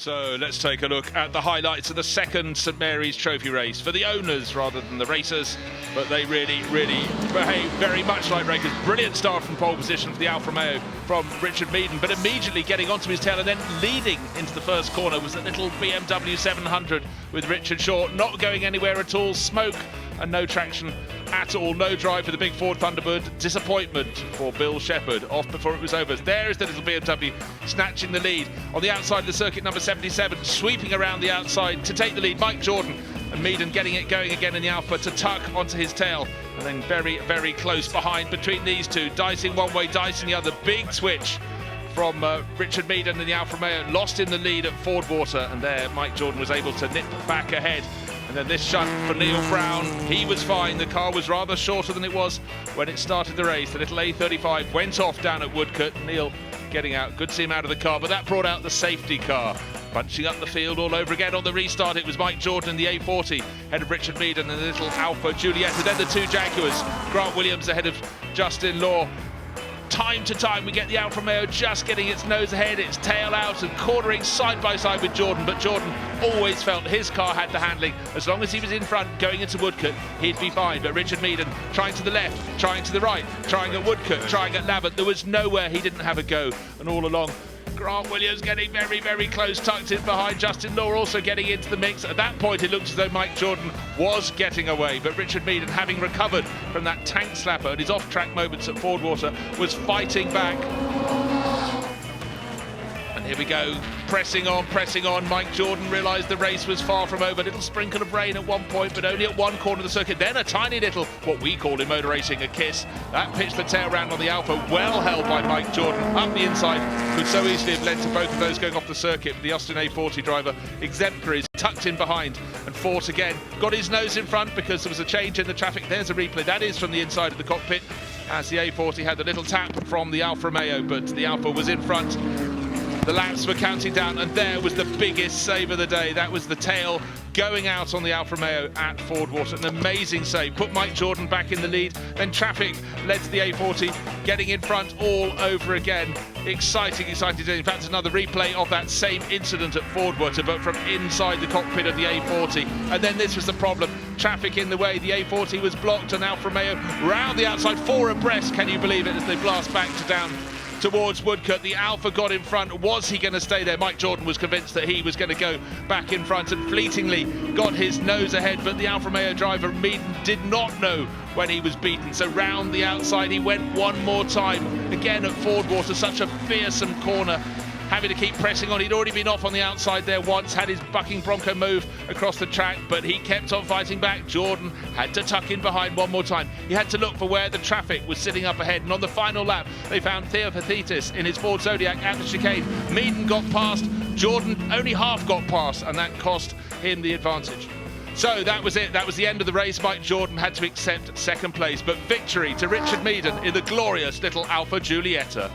So let's take a look at the highlights of the second St Mary's Trophy race for the owners rather than the racers, but they really behave very much like racers. Brilliant start from pole position for the Alfa Romeo from Richard Meaden, but immediately getting onto his tail and then leading into the first corner was a little BMW 700 with Richard Shaw, not going anywhere at all, smoke and no traction at all, no drive for the big Ford Thunderbird. Disappointment for Bill Shepherd, off before it was over. There is the little BMW snatching the lead on the outside of the circuit, number 77, sweeping around the outside to take the lead. Mike Jordan and Meaden getting it going again in the Alfa to tuck onto his tail, and then very close behind between these two, dicing one way, dicing the other. Big switch from Richard Meaden and the Alfa Romeo, lost in the lead at Fordwater, and there Mike Jordan was able to nip back ahead. And then this shunt for Neil Brown, he was fine. The car was rather shorter than it was when it started the race. The little A35 went off down at Woodcote. Neil getting out, good to see him out of the car, but that brought out the safety car. Punching up the field all over again on the restart, it was Mike Jordan in the A40 ahead of Richard Meaden and the little Alfa Giulietta. Then the two Jaguars, Grant Williams ahead of Justin Law. Time to time we get the Alfa Romeo just getting its nose ahead, its tail out and cornering side by side with Jordan, but Jordan always felt his car had the handling. As long as he was in front going into Woodcote, he'd be fine. But Richard Meaden trying to the left, trying to the right, trying at Woodcote, trying at Lavant, there was nowhere he didn't have a go. And all along Grant Williams getting very close, tucked in behind. Justin Law also getting into the mix. At that point it looked as though Mike Jordan was getting away, but Richard Meaden, having recovered from that tank slapper and his off-track moments at Fordwater, was fighting back. And here we go, pressing on. Mike Jordan realised the race was far from over. A little sprinkle of rain at one point, but only at one corner of the circuit. Then a tiny little, what we call in motor racing, a kiss. That pitched the tail round on the Alfa, well held by Mike Jordan up the inside. Could so easily have led to both of those going off the circuit. The Austin A40 driver, exemplary, tucked in behind and fought again. Got his nose in front because there was a change in the traffic. There's a replay. That is from the inside of the cockpit as the A40 had the little tap from the Alfa Romeo, but the Alfa was in front. The laps were counting down, and there was the biggest save of the day. That was the tail going out on the Alfa Romeo at Fordwater. An amazing save, put Mike Jordan back in the lead. Then traffic led to the A40 getting in front all over again. Exciting day. In fact, there's another replay of that same incident at Fordwater, but from inside the cockpit of the A40. And then this was the problem. Traffic in the way. The A40 was blocked, and Alfa Romeo round the outside, four abreast, can you believe it, as they blast back to down towards Woodcote. The Alfa got in front. Was he going to stay there? Mike Jordan was convinced that he was going to go back in front and fleetingly got his nose ahead, but the Alfa Romeo driver Meaden did not know when he was beaten. So round the outside he went one more time. Again at Fordwater, such a fearsome corner, having to keep pressing on. He'd already been off on the outside there once, had his bucking Bronco move across the track, but he kept on fighting back. Jordan had to tuck in behind one more time. He had to look for where the traffic was sitting up ahead, and on the final lap they found Theopathetis in his Ford Zodiac at the chicane. Meaden got past, Jordan only half got past, and that cost him the advantage. So that was it. That was the end of the race. Mike Jordan had to accept second place, but victory to Richard Meaden in the glorious little Alfa Giulietta.